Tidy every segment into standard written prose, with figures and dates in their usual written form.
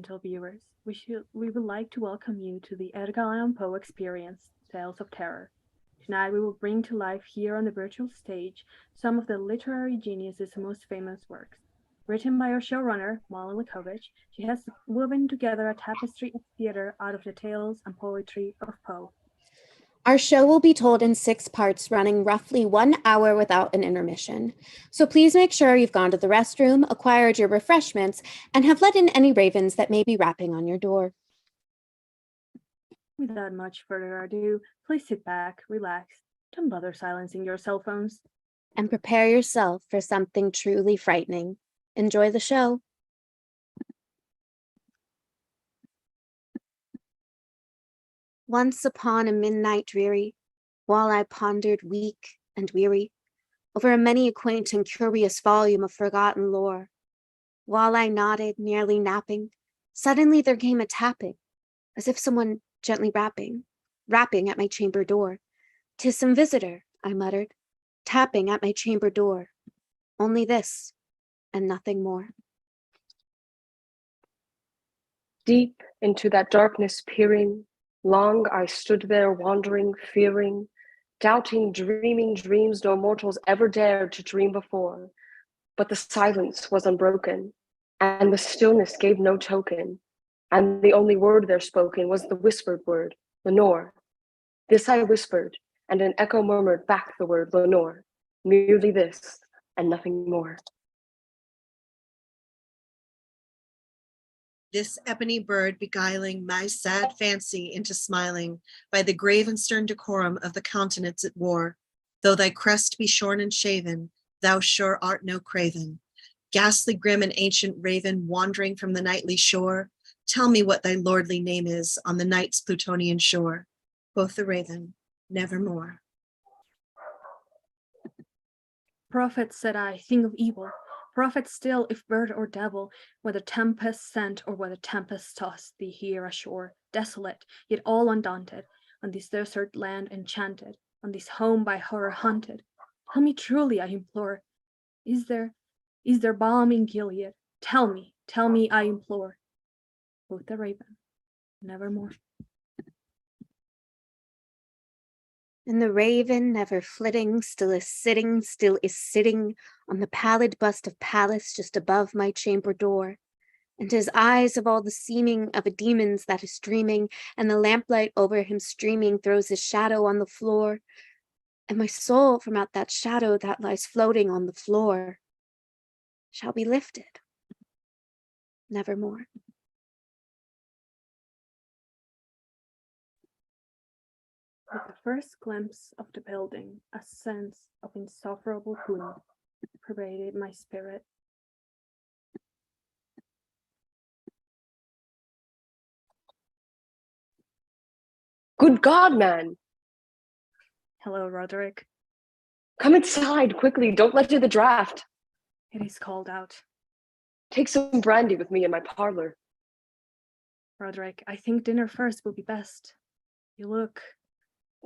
gentle viewers. We would like to welcome you to the Edgar Allan Poe Experience, Tales of Terror. Tonight we will bring to life here on the virtual stage some of the literary genius's most famous works. Written by our showrunner, Molly Likovich, she has woven together a tapestry of theater out of the tales and poetry of Poe. Our show will be told in 6 parts, running roughly 1 hour without an intermission. So please make sure you've gone to the restroom, acquired your refreshments, and have let in any ravens that may be rapping on your door. Without much further ado, please sit back, relax, don't bother silencing your cell phones. And prepare yourself for something truly frightening. Enjoy the show. Once upon a midnight dreary, while I pondered weak and weary over a many a quaint and curious volume of forgotten lore, while I nodded, nearly napping, suddenly there came a tapping, as if someone gently rapping at my chamber door. "'Tis some visitor," I muttered, "tapping at my chamber door. Only this, and nothing more." Deep into that darkness peering, long I stood there wandering, fearing, doubting, dreaming dreams no mortals ever dared to dream before. But the silence was unbroken, and the stillness gave no token, and the only word there spoken was the whispered word, Lenore. This I whispered, and an echo murmured back the word Lenore, merely this, and nothing more. This ebony bird beguiling my sad fancy into smiling by the grave and stern decorum of the countenance it wore. Though thy crest be shorn and shaven, thou sure art no craven. Ghastly grim and ancient raven wandering from the nightly shore, tell me what thy lordly name is on the night's Plutonian shore. Quoth the raven, nevermore. Prophet, said I, think of evil. Prophet still, if bird or devil, whether tempest sent or whether tempest tossed thee here ashore, desolate, yet all undaunted, on this desert land enchanted, on this home by horror haunted. Tell me truly, I implore, is there balm in Gilead? Tell me, I implore. Quoth the raven, nevermore. And the raven, never flitting, still is sitting on the pallid bust of Pallas just above my chamber door. And his eyes have all the seeming of a demon's that is dreaming, and the lamplight over him streaming throws his shadow on the floor. And my soul from out that shadow that lies floating on the floor shall be lifted, nevermore. With the first glimpse of the building, a sense of insufferable gloom pervaded my spirit. Good God, man! Hello, Roderick. Come inside, quickly, don't let in the draft. It is cold out. Take some brandy with me in my parlor. Roderick, I think dinner first will be best. You look...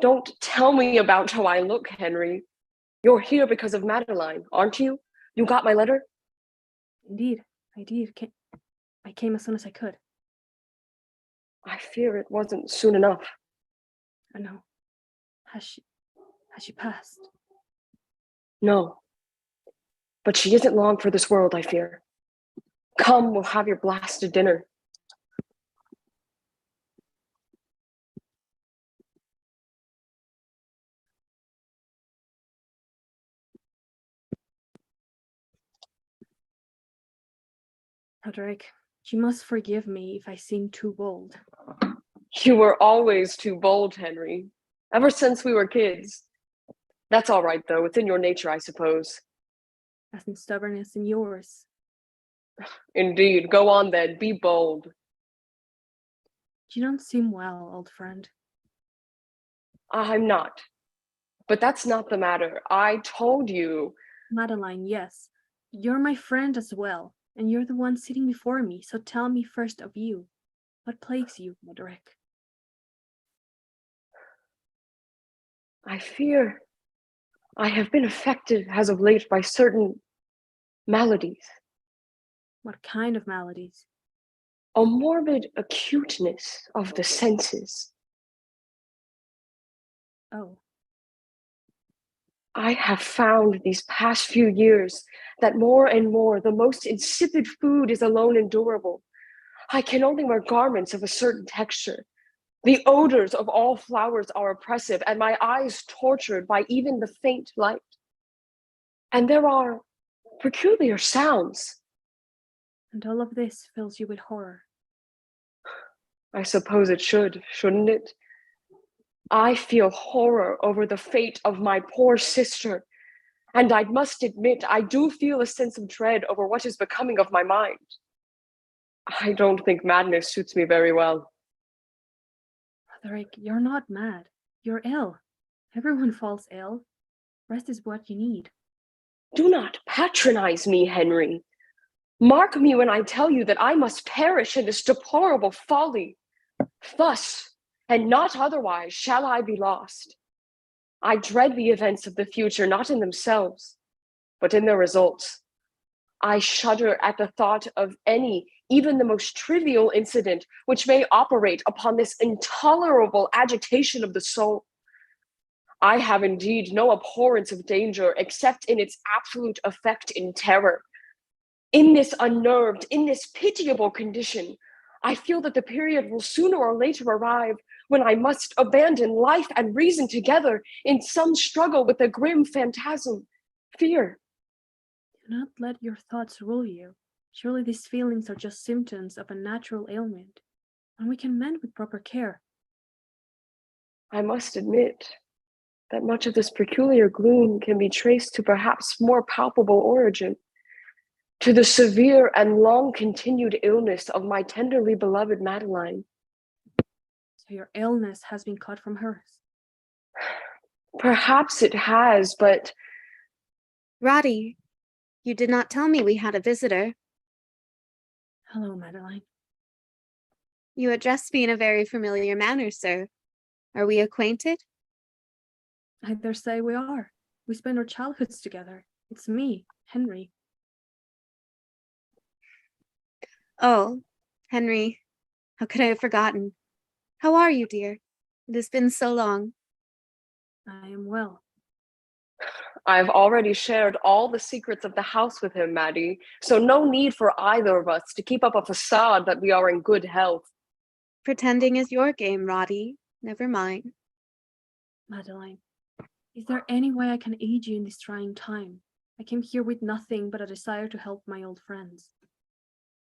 Don't tell me about how I look, Henry. You're here because of Madeline, aren't you? You got my letter? Indeed, I did. I came as soon as I could. I fear it wasn't soon enough. I know. Has she passed? No. But she isn't long for this world, I fear. Come, we'll have your blasted dinner. Roderick, you must forgive me if I seem too bold. You were always too bold, Henry. Ever since we were kids. That's all right, though. It's in your nature, I suppose. As in stubbornness in yours. Indeed. Go on, then. Be bold. You don't seem well, old friend. I'm not. But that's not the matter. I told you. Madeline, yes. You're my friend as well, and you're the one sitting before me, so tell me first of you. What plagues you, Roderick? I fear I have been affected as of late by certain maladies. What kind of maladies? a morbid acuteness of the senses. Oh, I have found these past few years that more and more the most insipid food is alone endurable. I can only wear garments of a certain texture. The odors of all flowers are oppressive, and my eyes tortured by even the faint light. And there are peculiar sounds. and all of this fills you with horror. I suppose it should, shouldn't it? I feel horror over the fate of my poor sister, and I must admit I do feel a sense of dread over what is becoming of my mind. I don't think madness suits me very well. Roderick, you're not mad. You're ill. Everyone falls ill. Rest is what you need. Do not patronize me, Henry. Mark me when I tell you that I must perish in this deplorable folly. Thus, and not otherwise, shall I be lost. I dread the events of the future, not in themselves, but in their results. I shudder at the thought of any, even the most trivial incident, which may operate upon this intolerable agitation of the soul. I have indeed no abhorrence of danger except in its absolute effect in terror. In this unnerved, in this pitiable condition, I feel that the period will sooner or later arrive when I must abandon life and reason together in some struggle with the grim phantasm, fear. Do not let your thoughts rule you. Surely these feelings are just symptoms of a natural ailment, and we can mend with proper care. I must admit that much of this peculiar gloom can be traced to perhaps more palpable origin, to the severe and long-continued illness of my tenderly beloved Madeline. So your illness has been cut from hers. Perhaps it has, but Roddy, you did not tell me we had a visitor. Hello, Madeline. You addressed me in a very familiar manner, sir. Are we acquainted? I dare say we are. We spent our childhoods together. It's me, Henry. Oh, Henry, how could I have forgotten? How are you, dear? It has been so long. I am well. I've already shared all the secrets of the house with him, Maddie, so no need for either of us to keep up a facade that we are in good health. Pretending is your game, Roddy. Never mind. Madeline, is there any way I can aid you in this trying time? I came here with nothing but a desire to help my old friends.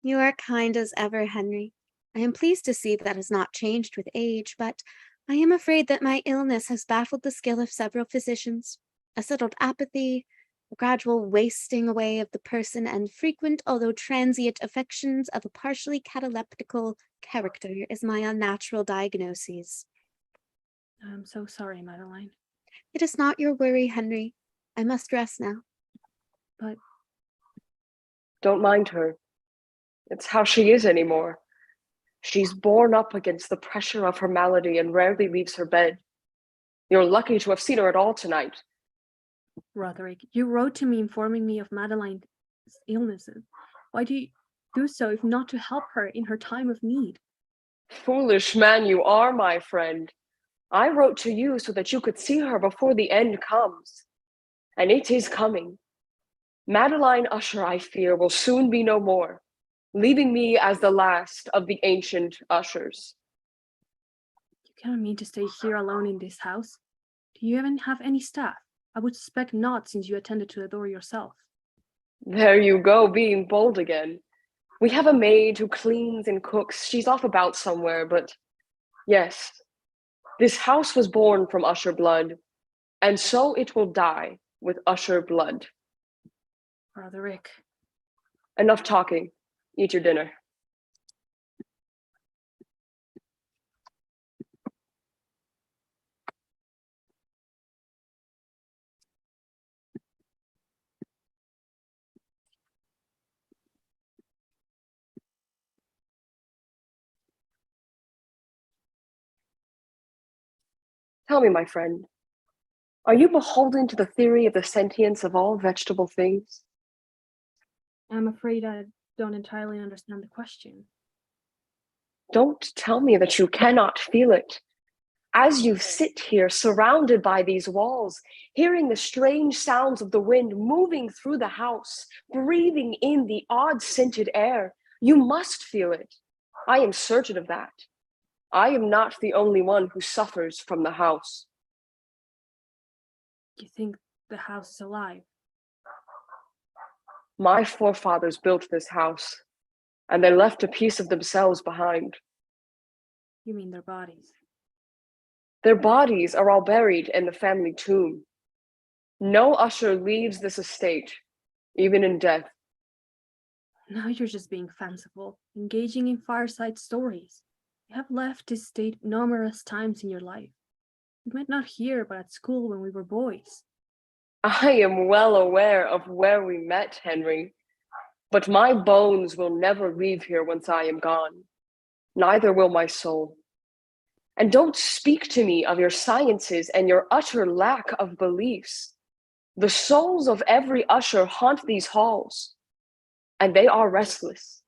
You are kind as ever, Henry. I am pleased to see that has not changed with age, but I am afraid that my illness has baffled the skill of several physicians. A settled apathy, a gradual wasting away of the person, and frequent, although transient, affections of a partially cataleptical character is my unnatural diagnosis. I'm so sorry, Madeline. It is not your worry, Henry. I must rest now. But Don't mind her. It's how she is anymore. She's borne up against the pressure of her malady and rarely leaves her bed. You're lucky to have seen her at all tonight. Roderick, you wrote to me informing me of Madeline's illnesses. Why do you do so if not to help her in her time of need? Foolish man you are, my friend. I wrote to you so that you could see her before the end comes. And it is coming. Madeline Usher, I fear, will soon be no more, leaving me as the last of the ancient Ushers. You cannot mean to stay here alone in this house. Do you even have any staff? I would suspect not, since you attended to the door yourself. There you go, being bold again. We have a maid who cleans and cooks. She's off about somewhere, but yes, this house was born from Usher blood, and so it will die with Usher blood. Roderick, Enough talking. Eat your dinner. Tell me, my friend, are you beholden to the theory of the sentience of all vegetable things? I'm afraid I don't entirely understand the question. Don't tell me that you cannot feel it. As you sit here surrounded by these walls, hearing the strange sounds of the wind moving through the house, breathing in the odd scented air, you must feel it. I am certain of that. I am not the only one who suffers from the house. You think the house is alive? My forefathers built this house, and they left a piece of themselves behind. You mean their bodies? Their bodies are all buried in the family tomb. No usher leaves this estate, even in death. Now you're just being fanciful, engaging in fireside stories. You have left this state numerous times in your life. We met not here, but at school when we were boys. I am well aware of where we met, Henry, but my bones will never leave here once I am gone. Neither will my soul. And don't speak to me of your sciences and your utter lack of beliefs. The souls of every usher haunt these halls, and they are restless.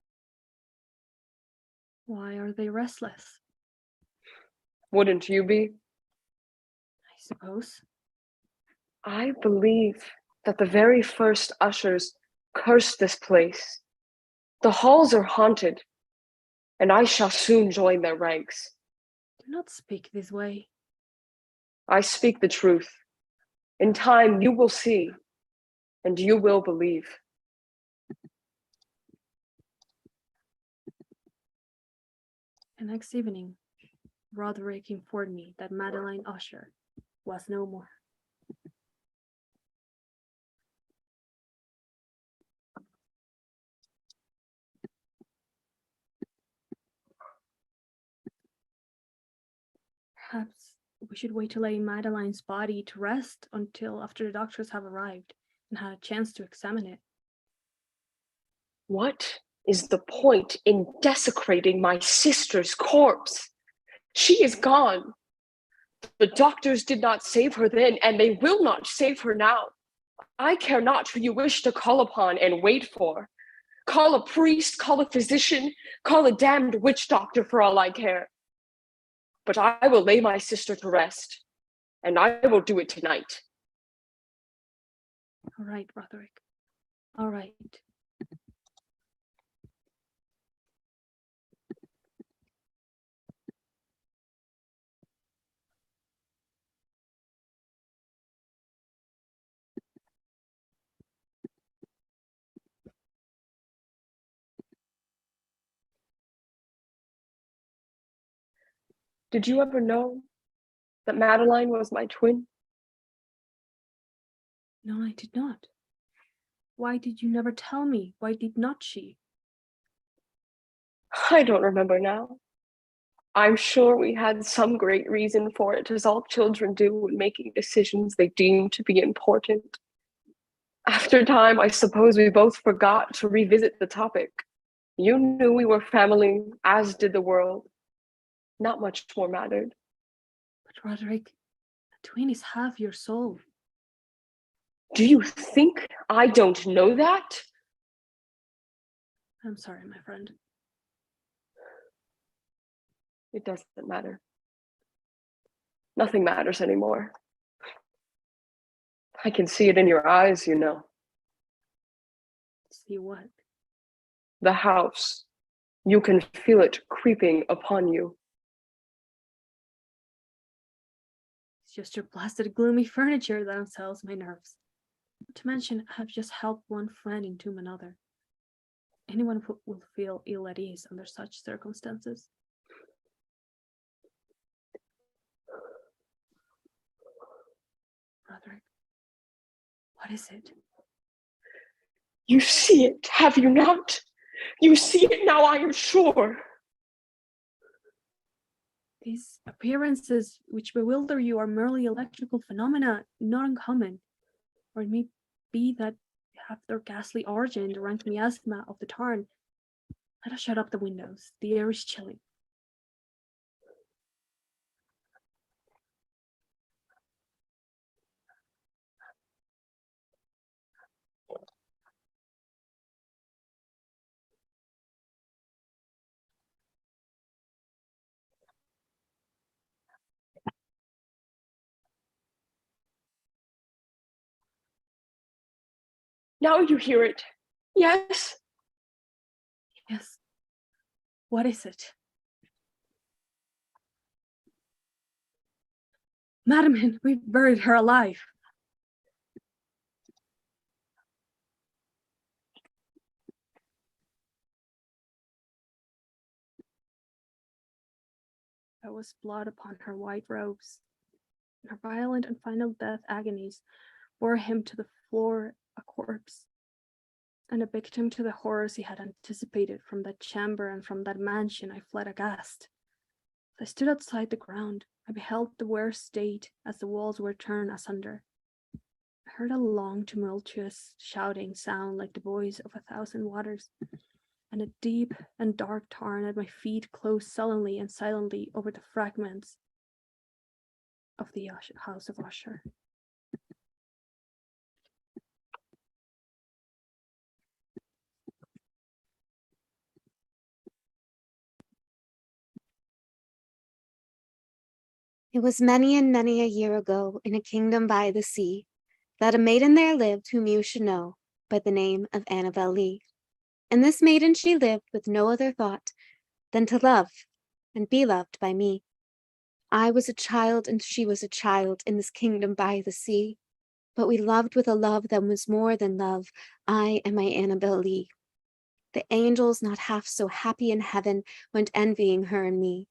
Why are they restless? Wouldn't you be? I suppose. I believe that the very first ushers cursed this place. The halls are haunted, and I shall soon join their ranks. Do not speak this way. I speak the truth. In time, you will see, and you will believe. The next evening, Roderick informed me that Madeline Usher was no more. Perhaps we should wait to lay Madeline's body to rest until after the doctors have arrived and had a chance to examine it. What is the point in desecrating my sister's corpse? She is gone. The doctors did not save her then, and they will not save her now. I care not who you wish to call upon and wait for. Call a priest, call a physician, call a damned witch doctor for all I care. But I will lay my sister to rest, and I will do it tonight. All right, Roderick. All right. Did you ever know that Madeline was my twin? No, I did not. Why did you never tell me? Why did not she? I don't remember now. I'm sure we had some great reason for it, as all children do when making decisions they deem to be important. After time, I suppose we both forgot to revisit the topic. You knew we were family, as did the world. Not much more mattered. But Roderick, a twin is half your soul. Do you think I don't know that? I'm sorry, my friend. It doesn't matter. Nothing matters anymore. I can see it in your eyes, you know. See what? The house. You can feel it creeping upon you. It's just your blasted gloomy furniture that unsettles my nerves. Not to mention, I have just helped one friend entomb another. Anyone will feel ill at ease under such circumstances. Roderick, what is it? You see it, have you not? You see it now, I am sure. These appearances which bewilder you are merely electrical phenomena, not uncommon. Or it may be that they have their ghastly origin in the rank miasma of the tarn. Let us shut up the windows. The air is chilly. Now you hear it. Yes? Yes. What is it? Madam, we've buried her alive. There was blood upon her white robes. In her violent and final death agonies bore him to the floor a corpse, and a victim to the horrors he had anticipated. From that chamber and from that mansion I fled aghast. As I stood outside the ground, I beheld the worst state as the walls were torn asunder. I heard a long, tumultuous shouting sound like the voice of 1,000 waters, and a deep and dark tarn at my feet closed sullenly and silently over the fragments of the house of Usher. It was many and many a year ago, in a kingdom by the sea, that a maiden there lived whom you should know by the name of Annabel Lee. And this maiden she lived with no other thought than to love and be loved by me. I was a child and she was a child in this kingdom by the sea, but we loved with a love that was more than love, I and my Annabel Lee. The angels, not half so happy in heaven, went envying her and me.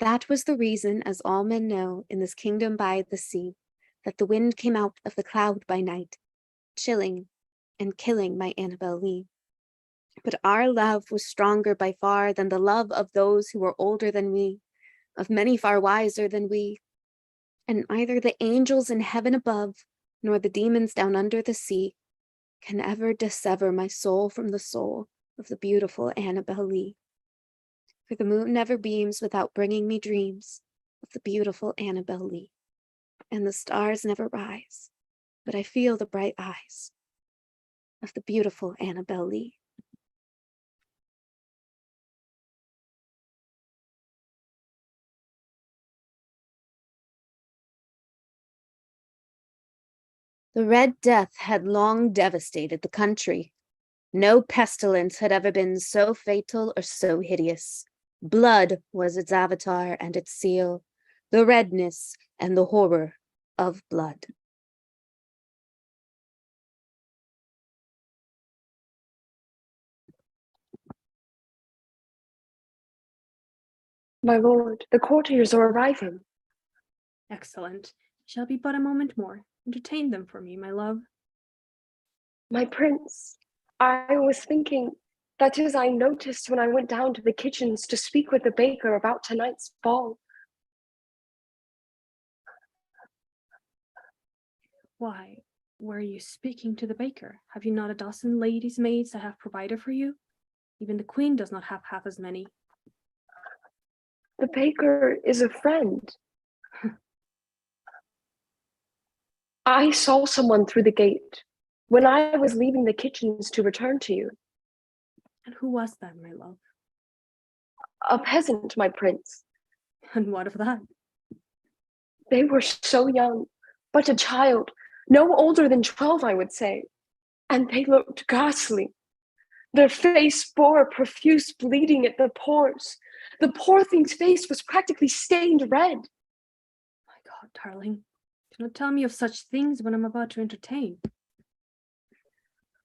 That was the reason, as all men know, in this kingdom by the sea, that the wind came out of the cloud by night, chilling and killing my Annabel Lee. But our love was stronger by far than the love of those who were older than we, of many far wiser than we. And neither the angels in heaven above, nor the demons down under the sea, can ever dissever my soul from the soul of the beautiful Annabel Lee. For the moon never beams without bringing me dreams of the beautiful Annabel Lee. And the stars never rise, but I feel the bright eyes of the beautiful Annabel Lee. The Red Death had long devastated the country. No pestilence had ever been so fatal or so hideous. Blood was its avatar and its seal, the redness and the horror of blood. My lord, the courtiers are arriving. Excellent. Shall be but a moment more. Entertain them for me, my love. My prince, I was thinking, that is, I noticed when I went down to the kitchens to speak with the baker about tonight's ball. Why, were you speaking to the baker? Have you not a dozen ladies' maids I have provided for you? Even the queen does not have half as many. The baker is a friend. I saw someone through the gate when I was leaving the kitchens to return to you. And who was that, my love? A peasant, my prince. And what of that? They were so young, but a child, no older than 12, I would say. And they looked ghastly. Their face bore profuse bleeding at the pores. The poor thing's face was practically stained red. My God, darling, do not tell me of such things when I'm about to entertain.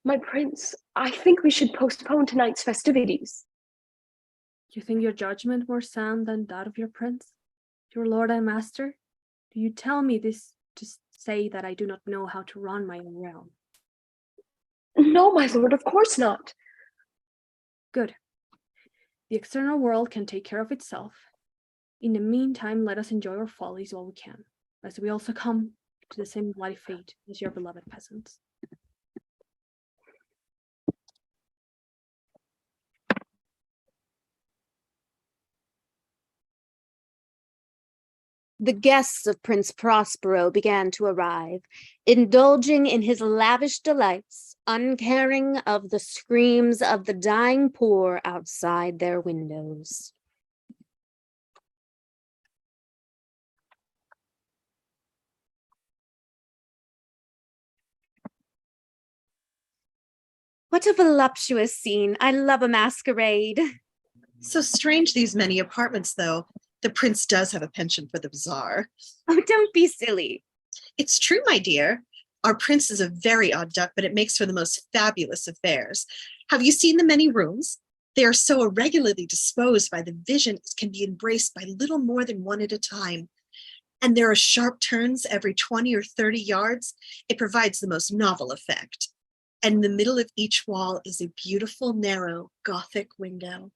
My prince, I think we should postpone tonight's festivities. Do you think your judgment more sound than that of your prince? Your lord and master? Do you tell me this to say that I do not know how to run my own realm? No, my lord, of course not. Good. The external world can take care of itself. In the meantime, let us enjoy our follies while we can, lest we also come to the same bloody fate as your beloved peasants. The guests of Prince Prospero began to arrive, indulging in his lavish delights, uncaring of the screams of the dying poor outside their windows. What a voluptuous scene. I love a masquerade. So strange, these many apartments, though. The prince does have a penchant for the bizarre. Oh, don't be silly. It's true, my dear. Our prince is a very odd duck, but it makes for the most fabulous affairs. Have you seen the many rooms? They are so irregularly disposed by the vision it can be embraced by little more than one at a time. And there are sharp turns every 20 or 30 yards. It provides the most novel effect. And in the middle of each wall is a beautiful, narrow, Gothic window.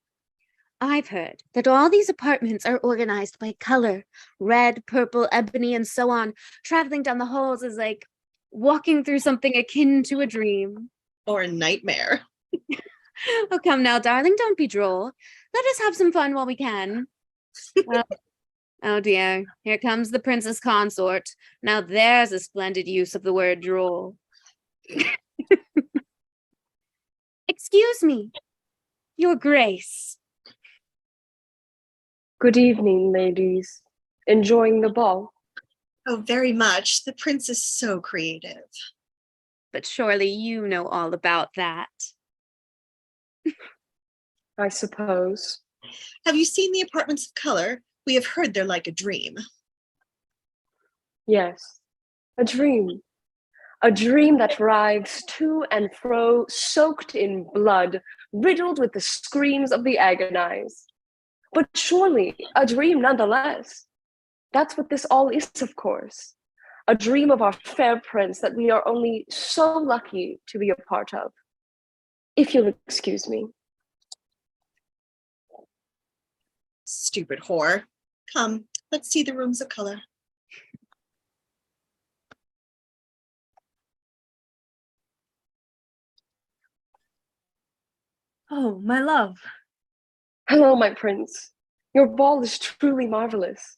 I've heard that all these apartments are organized by color, red, purple, ebony, and so on. Traveling down the halls is like walking through something akin to a dream. Or a nightmare. Oh, come now, darling, don't be droll. Let us have some fun while we can. Oh dear, here comes the princess consort. Now there's a splendid use of the word droll. Excuse me, Your Grace. Good evening, ladies. Enjoying the ball? Oh, very much. The prince is so creative. But surely you know all about that. I suppose. Have you seen the apartments of color? We have heard they're like a dream. Yes, a dream. A dream that writhes to and fro, soaked in blood, riddled with the screams of the agonized. But surely a dream nonetheless. That's what this all is, of course. A dream of our fair prince that we are only so lucky to be a part of. If you'll excuse me. Stupid whore. Come, let's see the rooms of color. Oh, my love. Hello, my prince. Your ball is truly marvelous.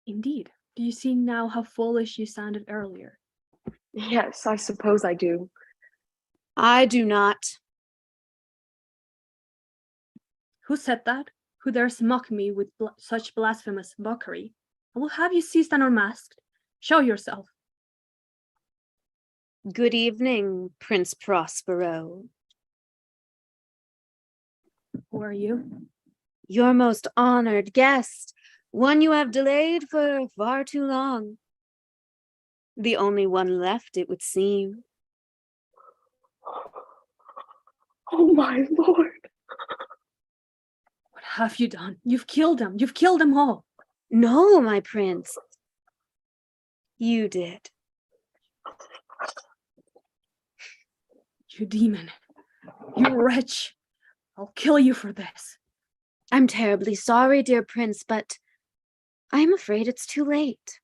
Indeed. Do you see now how foolish you sounded earlier? Yes, I suppose I do. I do not. Who said that? Who dares mock me with such blasphemous mockery? I will have you seized and unmasked. Show yourself. Good evening, Prince Prospero. Who are you? Your most honored guest, one you have delayed for far too long. The only one left, it would seem. Oh, my lord. What have you done? You've killed them. You've killed them all. No, my prince. You did. You demon. You wretch. I'll kill you for this. I'm terribly sorry, dear prince, but I'm afraid it's too late.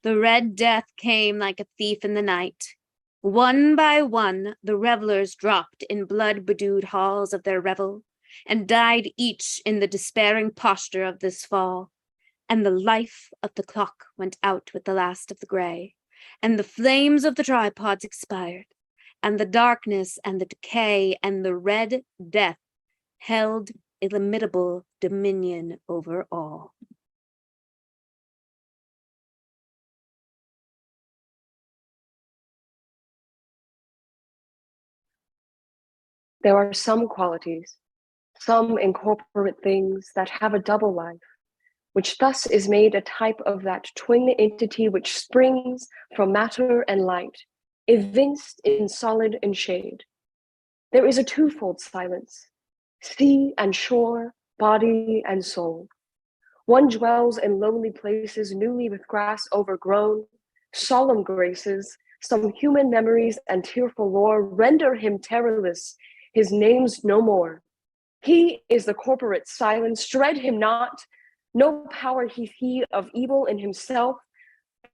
The Red Death came like a thief in the night. One by one, the revelers dropped in blood-bedewed halls of their revel, and died each in the despairing posture of this fall. And the life of the clock went out with the last of the grey, and the flames of the tripods expired, and the darkness and the decay and the Red Death held illimitable dominion over all. There are some qualities, some incorporate things that have a double life, which thus is made a type of that twin entity which springs from matter and light, evinced in solid and shade. There is a twofold silence, sea and shore, body and soul. One dwells in lonely places newly with grass overgrown, solemn graces, some human memories and tearful lore render him terrorless, his name's no more. He is the corporate silence, dread him not, no power hath he of evil in himself,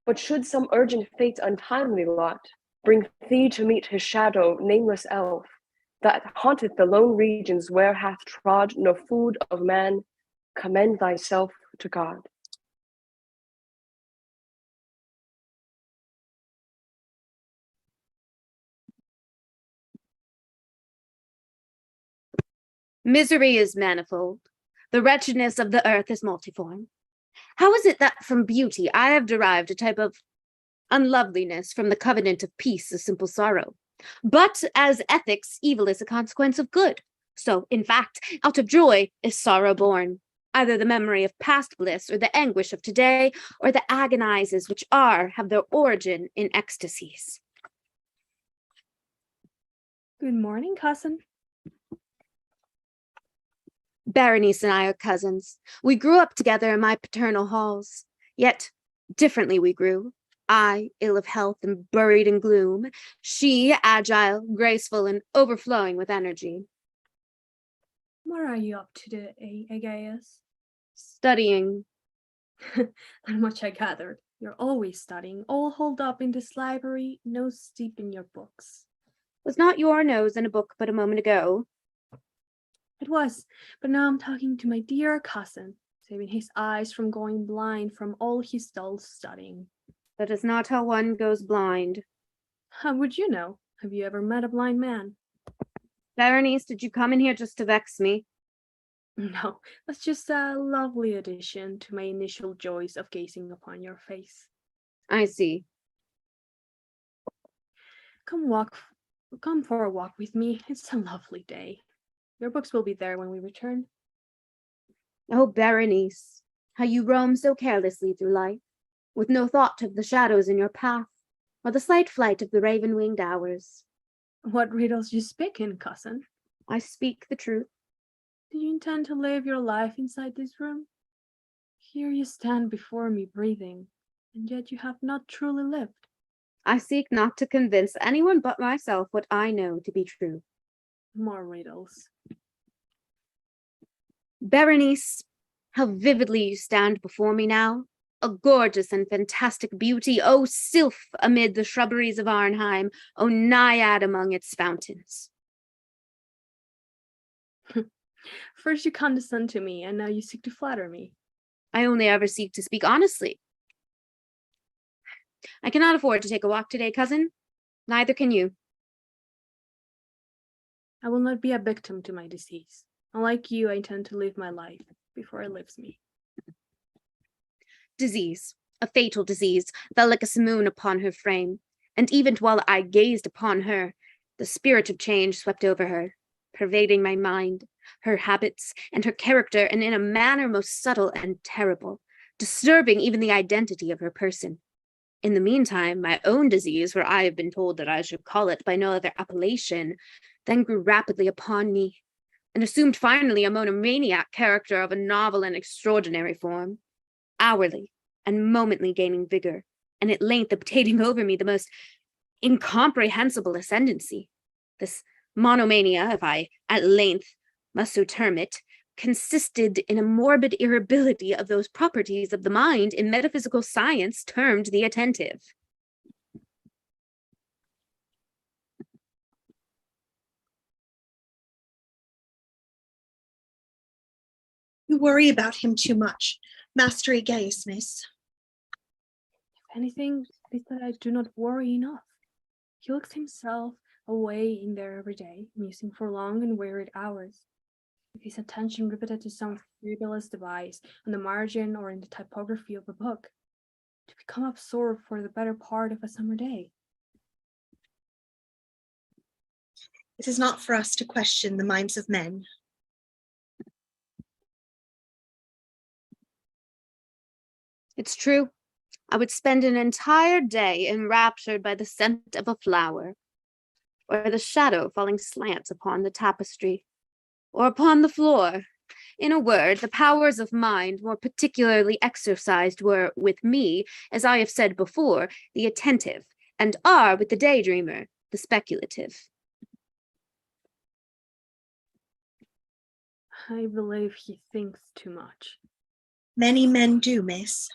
but should some urgent fate untimely lot bring thee to meet his shadow, nameless elf, that haunteth the lone regions where hath trod no food of man, commend thyself to God. Misery is manifold. The wretchedness of the earth is multiform. How is it that from beauty I have derived a type of unloveliness from the covenant of peace a simple sorrow. But as ethics, evil is a consequence of good. So, in fact, out of joy is sorrow born, either the memory of past bliss or the anguish of today, or the agonizes which have their origin in ecstasies. Good morning, cousin. Berenice and I are cousins. We grew up together in my paternal halls. Yet, differently we grew. I, ill of health and buried in gloom. She, agile, graceful, and overflowing with energy. What are you up to today, Agaius? Studying. That much I gathered. You're always studying, all holed up in this library, nose deep in your books. Was not your nose in a book but a moment ago? It was, but now I'm talking to my dear cousin, saving his eyes from going blind from all his dull studying. That is not how one goes blind. How would you know? Have you ever met a blind man? Berenice, did you come in here just to vex me? No, that's just a lovely addition to my initial joys of gazing upon your face. I see. Come for a walk with me. It's a lovely day. Your books will be there when we return. Oh, Berenice, how you roam so carelessly through life, with no thought of the shadows in your path, or the slight flight of the raven-winged hours. What riddles you speak in, cousin? I speak the truth. Do you intend to live your life inside this room? Here you stand before me breathing, and yet you have not truly lived. I seek not to convince anyone but myself what I know to be true. More riddles. Berenice, how vividly you stand before me now, a gorgeous and fantastic beauty, O sylph amid the shrubberies of Arnheim, O naiad among its fountains. First you condescend to me, and now you seek to flatter me. I only ever seek to speak honestly. I cannot afford to take a walk today, cousin. Neither can you. I will not be a victim to my disease. Unlike you, I intend to live my life before it lives me. Disease, a fatal disease, fell like a simoon upon her frame, and even while I gazed upon her, the spirit of change swept over her, pervading my mind, her habits, and her character, and in a manner most subtle and terrible, disturbing even the identity of her person. In the meantime, my own disease, for I have been told that I should call it by no other appellation, then grew rapidly upon me, and assumed finally a monomaniac character of a novel and extraordinary form, hourly and momently gaining vigor, and at length obtaining over me the most incomprehensible ascendancy. This monomania, if I at length must so term it, consisted in a morbid irritability of those properties of the mind in metaphysical science termed the attentive. You worry about him too much. Master Agaius, miss. If anything, it is that I do not worry enough. He looks himself away in there every day, musing for long and wearied hours, with his attention riveted to some frivolous device on the margin or in the typography of a book, to become absorbed for the better part of a summer day. It is not for us to question the minds of men. It's true. I would spend an entire day enraptured by the scent of a flower, or the shadow falling slant upon the tapestry, or upon the floor. In a word, the powers of mind more particularly exercised were, with me, as I have said before, the attentive, and are, with the daydreamer, the speculative. I believe he thinks too much. Many men do, miss.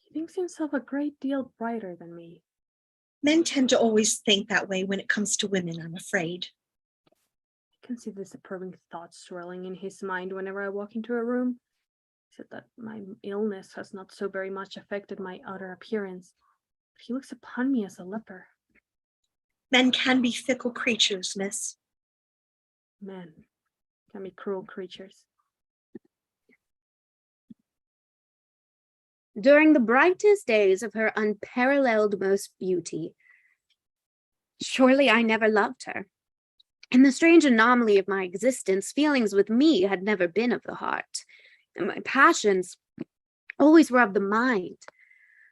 He thinks himself a great deal brighter than me. Men tend to always think that way when it comes to women, I'm afraid. I can see the disapproving thoughts swirling in his mind whenever I walk into a room. He said that my illness has not so very much affected my outer appearance, but he looks upon me as a leper. Men can be fickle creatures, miss. Men can be cruel creatures. during the brightest days of her unparalleled most beauty. Surely I never loved her. In the strange anomaly of my existence, feelings with me had never been of the heart, and my passions always were of the mind.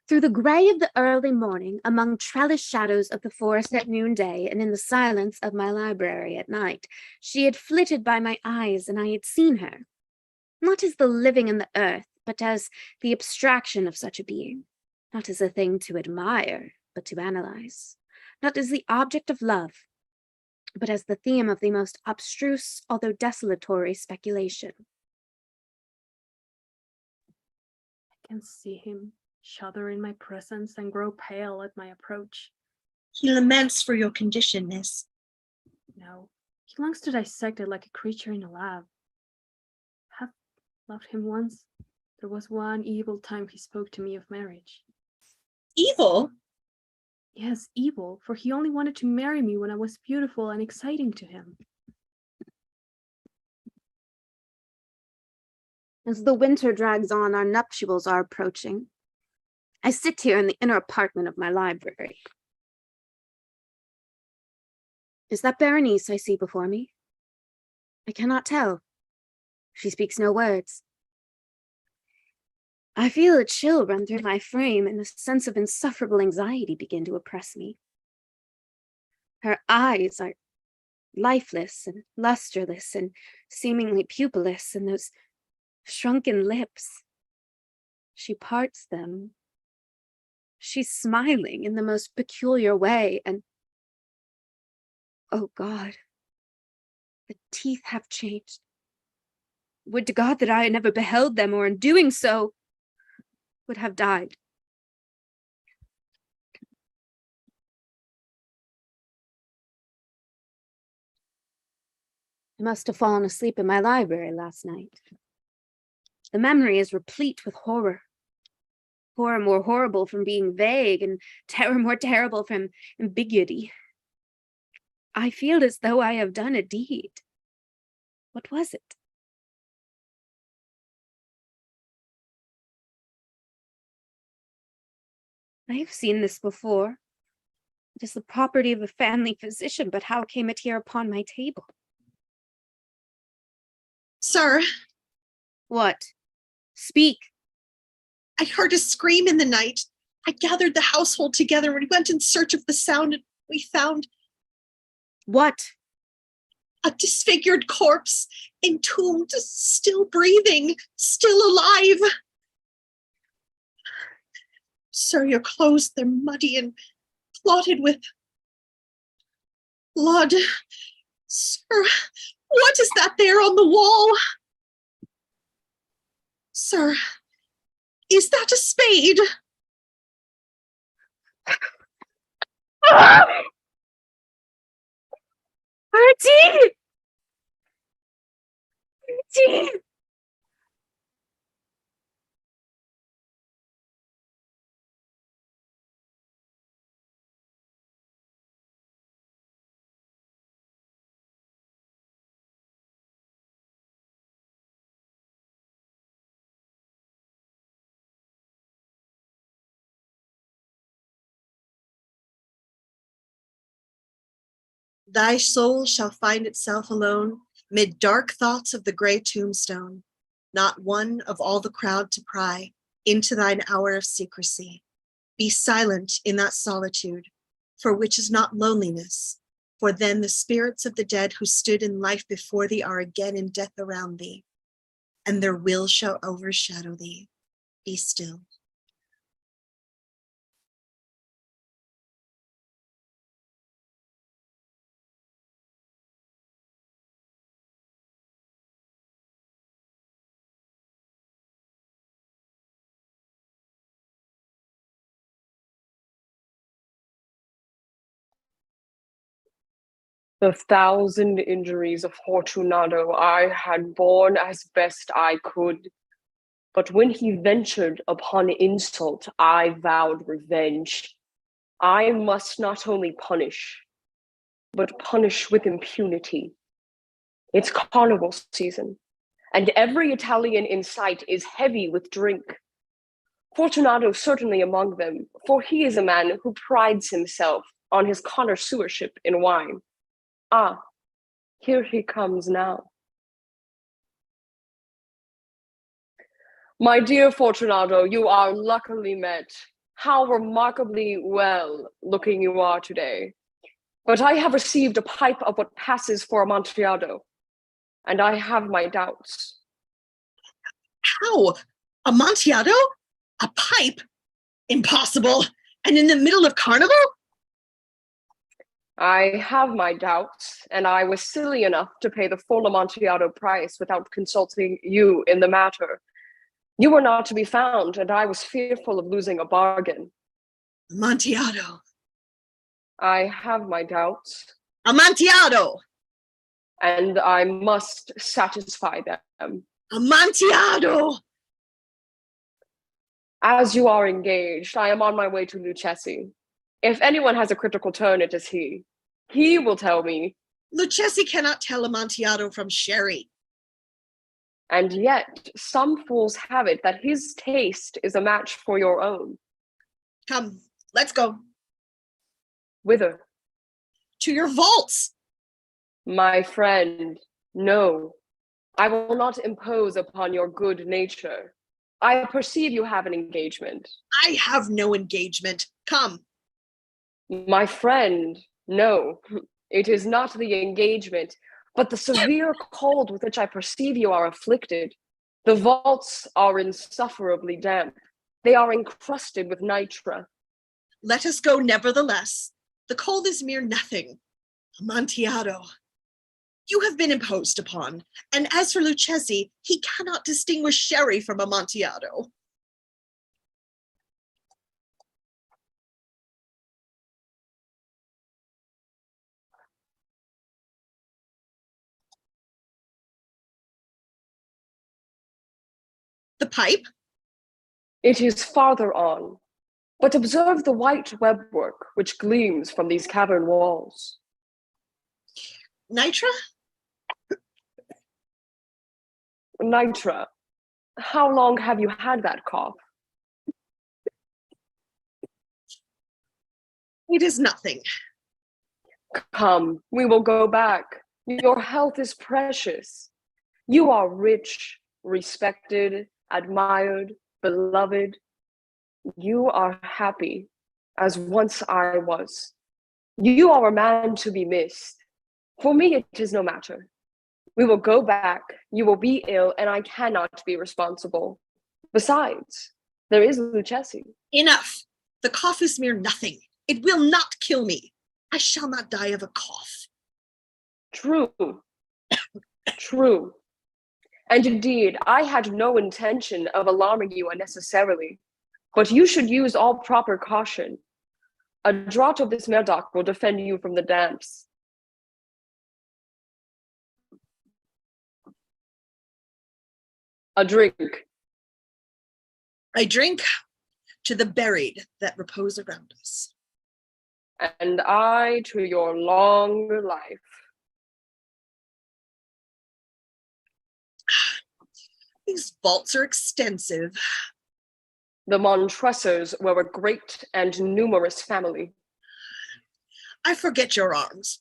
Through the gray of the early morning, among trellis shadows of the forest at noonday, and in the silence of my library at night, she had flitted by my eyes, and I had seen her, not as the living in the earth, but as the abstraction of such a being, not as a thing to admire, but to analyze, not as the object of love, but as the theme of the most abstruse, although desolatory speculation. I can see him shudder in my presence and grow pale at my approach. He laments for your condition, miss. No, he longs to dissect it like a creature in a lab. I have loved him once. There was one evil time he spoke to me of marriage. Evil? Yes, evil, for he only wanted to marry me when I was beautiful and exciting to him. As the winter drags on, our nuptials are approaching. I sit here in the inner apartment of my library. Is that Berenice I see before me? I cannot tell. She speaks no words. I feel a chill run through my frame, and a sense of insufferable anxiety begin to oppress me. Her eyes are lifeless and lusterless and seemingly pupilless, and those shrunken lips. She parts them. She's smiling in the most peculiar way, and oh God, the teeth have changed. Would to God that I had never beheld them, or in doing so, would have died. I must have fallen asleep in my library last night. The memory is replete with horror. Horror more horrible from being vague, and terror more terrible from ambiguity. I feel as though I have done a deed. What was it? I have seen this before. It is the property of a family physician, but how came it here upon my table? Sir, What? Speak. I heard a scream in the night. I gathered the household together and we went in search of the sound, and we found What? a disfigured corpse, entombed, still breathing, still alive. Sir, your clothes, they're muddy and clotted with blood. Sir, what is that there on the wall? Sir, is that a spade? Artie! Artie! Thy soul shall find itself alone mid dark thoughts of the gray tombstone, not one of all the crowd to pry into thine hour of secrecy. Be silent in that solitude, for which is not loneliness, for then the spirits of the dead who stood in life before thee are again in death around thee, and their will shall overshadow thee. Be still. The thousand injuries of Fortunato I had borne as best I could, but when he ventured upon insult, I vowed revenge. I must not only punish, but punish with impunity. It's carnival season, and every Italian in sight is heavy with drink. Fortunato certainly among them, for he is a man who prides himself on his connoisseurship in wine. Ah, here he comes now. My dear Fortunato, you are luckily met. How remarkably well looking you are today. But I have received a pipe of what passes for Amontillado, and I have my doubts. How? Amontillado? A pipe? Impossible. And in the middle of carnival? I have my doubts, and I was silly enough to pay the full Amontillado price without consulting you in the matter. You were not to be found, and I was fearful of losing a bargain. Amontillado. I have my doubts, Amontillado. and I must satisfy them. Amontillado. As you are engaged, I am on my way to Lucchesi. If anyone has a critical turn, it is he. He will tell me. Lucchesi cannot tell Amontillado from sherry. And yet, some fools have it that his taste is a match for your own. Come, let's go. Whither? To your vaults. My friend, no. I will not impose upon your good nature. I perceive you have an engagement. I have no engagement. Come. My friend, no. It is not the engagement, but the severe cold with which I perceive you are afflicted. The vaults are insufferably damp. They are encrusted with nitre. Let us go nevertheless. The cold is mere nothing. Amontillado. You have been imposed upon, and as for Lucchesi, he cannot distinguish sherry from Amontillado. The pipe? It is farther on, but observe the white webwork which gleams from these cavern walls. Nitra? Nitra, how long have you had that cough? It is nothing. Come, we will go back. Your health is precious. You are rich, respected, admired, beloved. You are happy, as once I was. You are a man to be missed. For me, it is no matter. We will go back, you will be ill, and I cannot be responsible. Besides, there is Lucchesi. Enough. The cough is mere nothing. It will not kill me. I shall not die of a cough. True. True. And indeed, I had no intention of alarming you unnecessarily, but you should use all proper caution. A draught of this Medoc will defend you from the damps. A drink. I drink to the buried that repose around us. And I to your long life. These vaults are extensive. The Montressors were a great and numerous family. I forget your arms.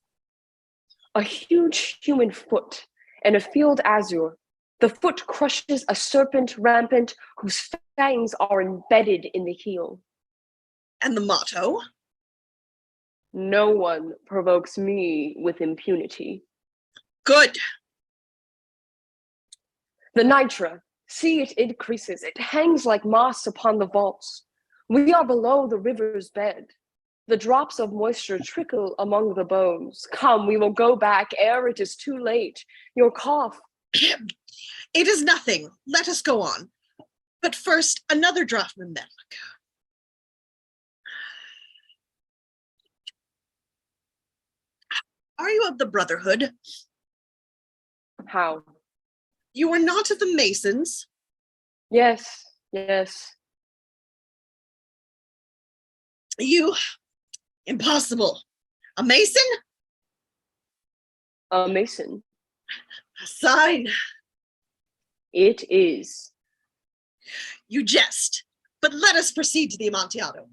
A huge human foot and a field azure. The foot crushes a serpent rampant whose fangs are embedded in the heel. And the motto? No one provokes me with impunity. Good. The nitre, see it increases. It hangs like moss upon the vaults. We are below the river's bed. The drops of moisture trickle among the bones. Come, we will go back ere it is too late. Your cough. It is nothing. Let us go on. But first, another draught of Medoc. Are you of the Brotherhood? How? You are not of the Masons? Yes, yes. You? Impossible. A Mason? A Mason. A sign. It is. You jest. but let us proceed to the Amontillado.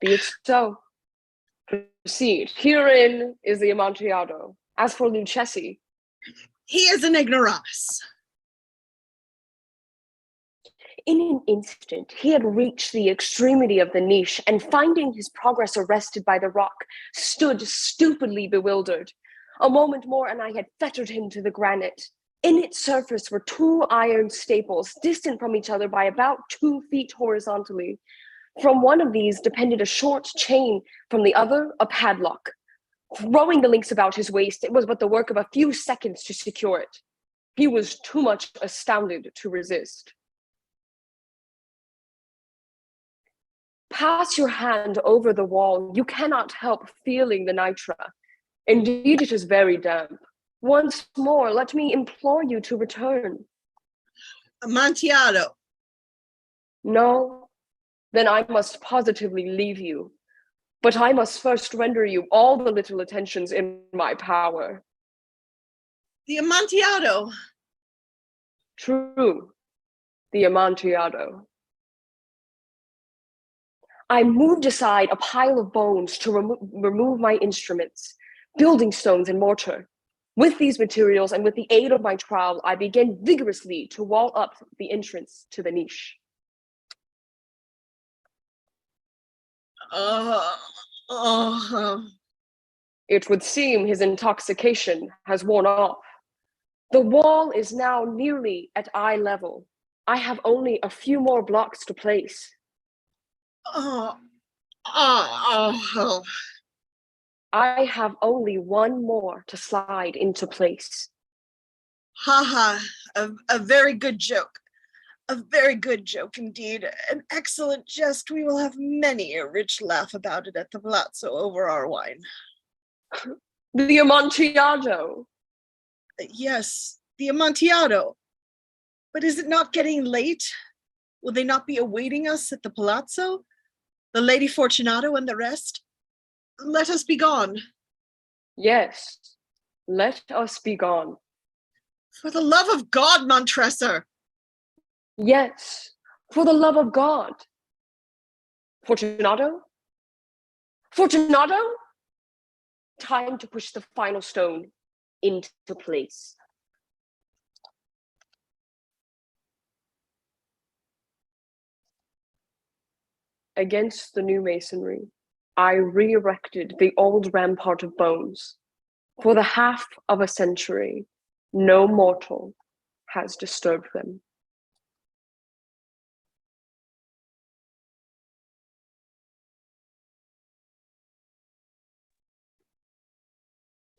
Be it so. Proceed. Herein is the Amontillado. As for Lucchesi, He is an ignoramus. in an instant, he had reached the extremity of the niche and, finding his progress arrested by the rock, stood stupidly bewildered. A moment more and I had fettered him to the granite. In its surface were two iron staples, distant from each other by about 2 feet horizontally. From one of these depended a short chain, from the other a padlock. Throwing the links about his waist, it was but the work of a few seconds to secure it. He was too much astounded to resist. Pass your hand over the wall. You cannot help feeling the nitra. Indeed, it is very damp. Once more, let me implore you to return. Amontillado. No, then I must positively leave you. But I must first render you all the little attentions in my power. The Amontillado. True, the Amontillado. I moved aside a pile of bones to remove my instruments, building stones and mortar. With these materials and with the aid of my trowel, I began vigorously to wall up the entrance to the niche. It would seem his intoxication has worn off. The wall is now nearly at eye level. I have only a few more blocks to place. I have only one more to slide into place. A very good joke. A very good joke indeed. An excellent jest. We will have many a rich laugh about it at the palazzo over our wine. The Amontillado. Yes, the Amontillado. But is it not getting late? Will they not be awaiting us at the palazzo? The Lady Fortunato and the rest? Let us be gone. Yes, let us be gone. For the love of God, Montresor! Yes, for the love of God. Fortunato? Fortunato? Time to push the final stone into place. Against the new masonry, I re-erected the old rampart of bones. For the half of a century, no mortal has disturbed them.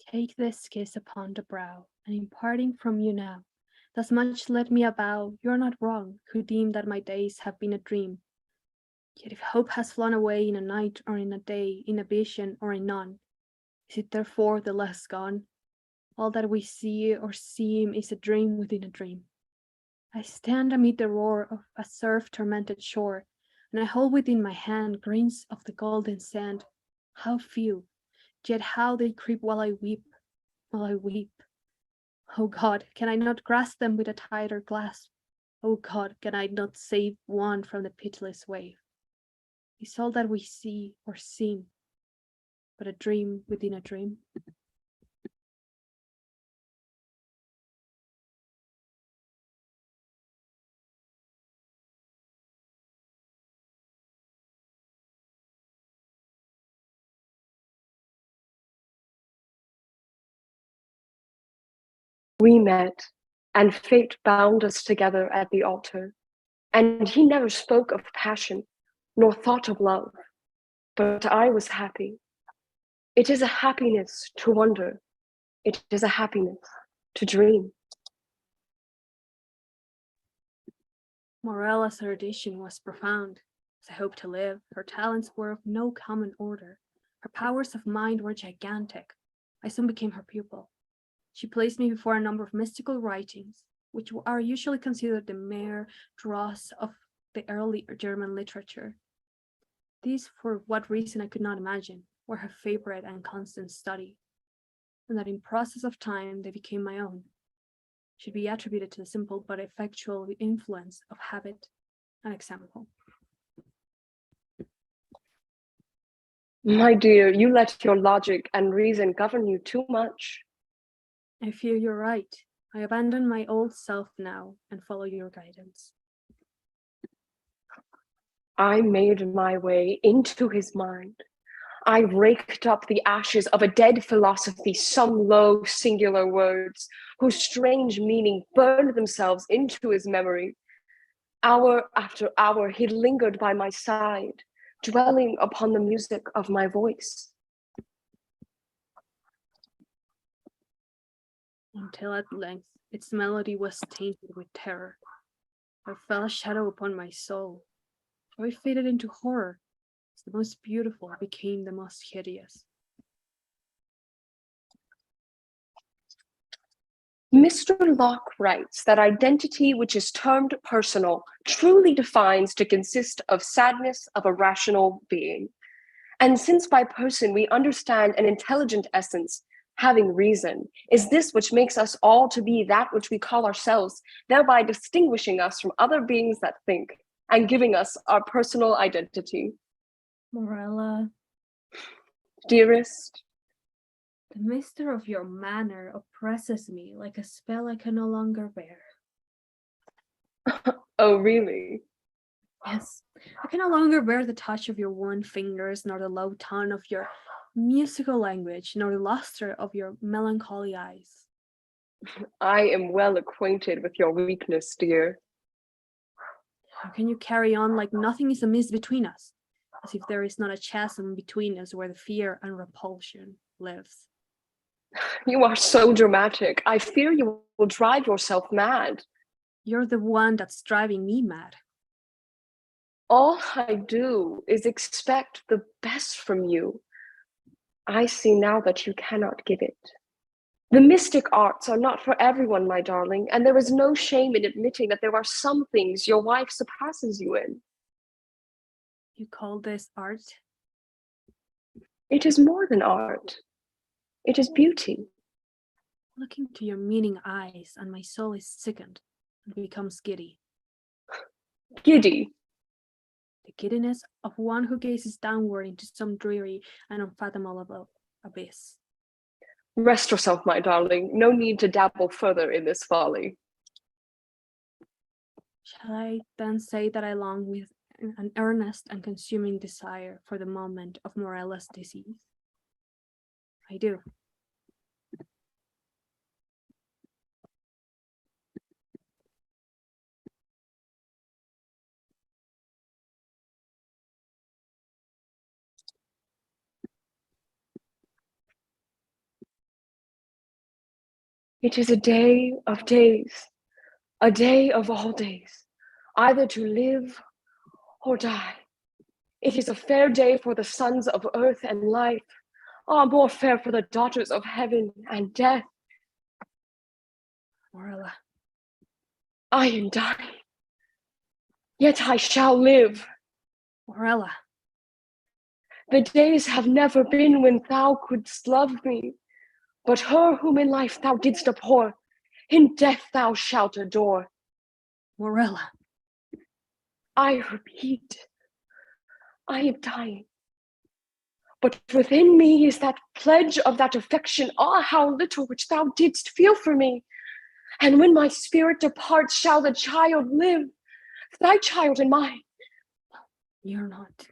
Take this kiss upon the brow, and in parting from you now, thus much let me avow, you are not wrong, who deem that my days have been a dream. Yet if hope has flown away in a night or in a day, in a vision or in none, is it therefore the less gone? All that we see or seem is a dream within a dream. I stand amid the roar of a surf-tormented shore, and I hold within my hand grains of the golden sand. How few, yet how they creep while I weep, while I weep. Oh God, can I not grasp them with a tighter clasp? Oh God, can I not save one from the pitiless wave? Is all that we see or seem but a dream within a dream? We met, and fate bound us together at the altar, and he never spoke of passion, nor thought of love, but I was happy. It is a happiness to wonder. It is a happiness to dream. Morella's erudition was profound. As I hoped to live, her talents were of no common order. Her powers of mind were gigantic. I soon became her pupil. She placed me before a number of mystical writings, which are usually considered the mere dross of the early German literature. These, for what reason I could not imagine, were her favorite and constant study, and that in process of time they became my own. should be attributed to the simple but effectual influence of habit and example. My dear, you let your logic and reason govern you too much. I fear you're right. I abandon my old self now and follow your guidance. I made my way into his mind. I raked up the ashes of a dead philosophy, some low singular words whose strange meaning burned themselves into his memory. Hour after hour, he lingered by my side, dwelling upon the music of my voice. Until at length its melody was tainted with terror. There fell a shadow upon my soul. Joy faded into horror, as the most beautiful became the most hideous. Mr. Locke writes that identity which is termed personal truly defines to consist of sadness of a rational being. And since by person we understand an intelligent essence, having reason, is this which makes us all to be that which we call ourselves, thereby distinguishing us from other beings that think, and giving us our personal identity. Morella, Dearest, the mystery of your manner oppresses me like a spell I can no longer bear. oh really? Yes, I can no longer bear the touch of your worn fingers, nor the low tone of your musical language, nor the luster of your melancholy eyes. I am well acquainted with your weakness, dear. How can you carry on like nothing is amiss between us, as if there is not a chasm between us where the fear and repulsion lives? You are so dramatic. I fear you will drive yourself mad. You're the one that's driving me mad. All I do is expect the best from you. I see now that you cannot give it. The mystic arts are not for everyone, my darling, and there is no shame in admitting that there are some things your wife surpasses you in. You call this art? It is more than art. It is beauty. Look into your meaning eyes, and my soul is sickened and becomes giddy. Giddy. The giddiness of one who gazes downward into some dreary and unfathomable abyss. Rest yourself, my darling. No need to dabble further in this folly. Shall I then say that I long with an earnest and consuming desire for the moment of Morella's disease? I do. It is a day of days, a day of all days, either to live or die. It is a fair day for the sons of earth and life, more fair for the daughters of heaven and death. Morella, I am dying, yet I shall live. Morella, The days have never been when thou couldst love me, but her whom in life thou didst abhor, in death thou shalt adore. Morella. I repeat, I am dying. But within me is that pledge of that affection, how little, which thou didst feel for me. And when my spirit departs, shall the child live, thy child and mine. You're not.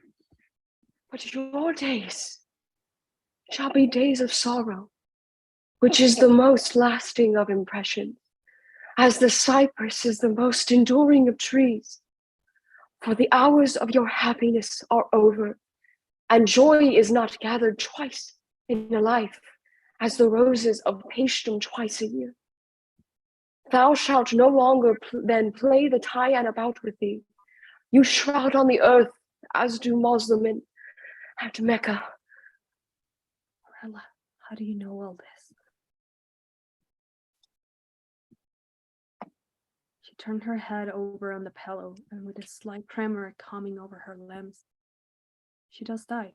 But your days shall be days of sorrow, which is the most lasting of impressions, as the cypress is the most enduring of trees. For the hours of your happiness are over, and joy is not gathered twice in a life, as the roses of Paestum twice a year. Thou shalt no longer then play the Tyan about with thee. You shroud on the earth, as do Muslimin at Mecca. Morella, how do you know all this? She turned her head over on the pillow, and with a slight tremor coming over her limbs, she just died.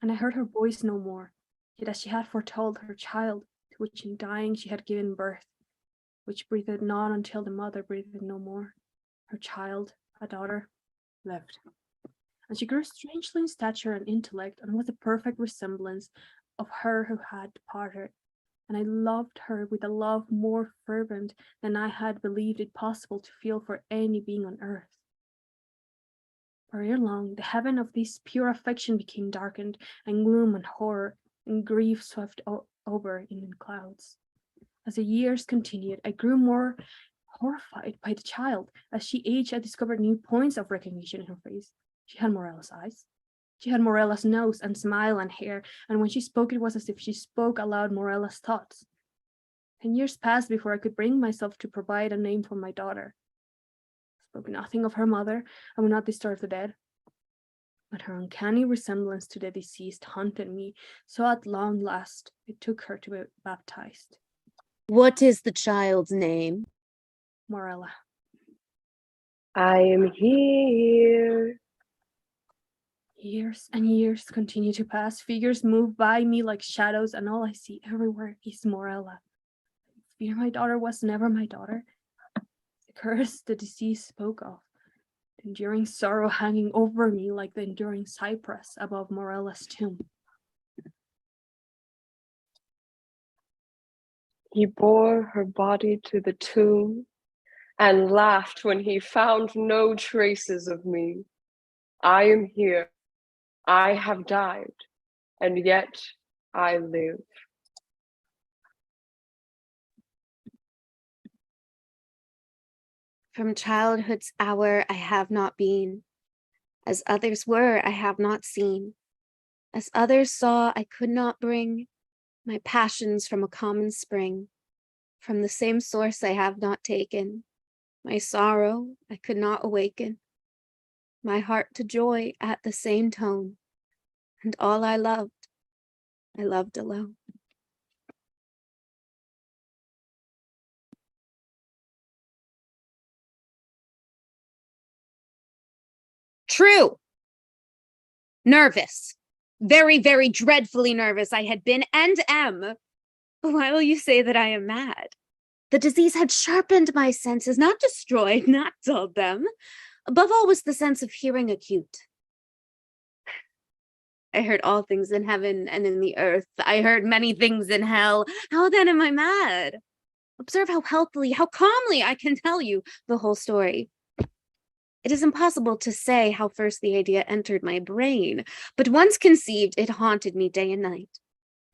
And I heard her voice no more, yet as she had foretold her child, to which in dying she had given birth, which breathed not until the mother breathed no more. Her child, a daughter, lived. And she grew strangely in stature and intellect, and was a perfect resemblance of her who had departed. And I loved her with a love more fervent than I had believed it possible to feel for any being on earth. For ere long, the heaven of this pure affection became darkened, and gloom and horror and grief swept over in clouds. As the years continued, I grew more horrified by the child. As she aged, I discovered new points of recognition in her face. She had Morella's eyes. She had Morella's nose and smile and hair, and when she spoke, it was as if she spoke aloud Morella's thoughts. 10 years passed before I could bring myself to provide a name for my daughter. I spoke nothing of her mother. I would not disturb the dead. But her uncanny resemblance to the deceased haunted me, so at long last I took her to be baptized. What is the child's name? Morella. I am here. Years and years continue to pass. Figures move by me like shadows, and all I see everywhere is Morella. I fear my daughter was never my daughter. The curse the deceased spoke of, the enduring sorrow hanging over me like the enduring cypress above Morella's tomb. He bore her body to the tomb and laughed when he found no traces of me. I am here. I have died, and yet I live. From childhood's hour I have not been. As others were, I have not seen. As others saw, I could not bring my passions from a common spring. From the same source I have not taken. My sorrow I could not awaken. My heart to joy at the same tone. And all I loved alone. True. Nervous. Very, very dreadfully nervous I had been and am. Why will you say that I am mad? The disease had sharpened my senses, not destroyed, not dulled them. Above all was the sense of hearing acute. I heard all things in heaven and in the earth. I heard many things in hell. How then am I mad? Observe how healthily, how calmly I can tell you the whole story. It is impossible to say how first the idea entered my brain, but once conceived, it haunted me day and night.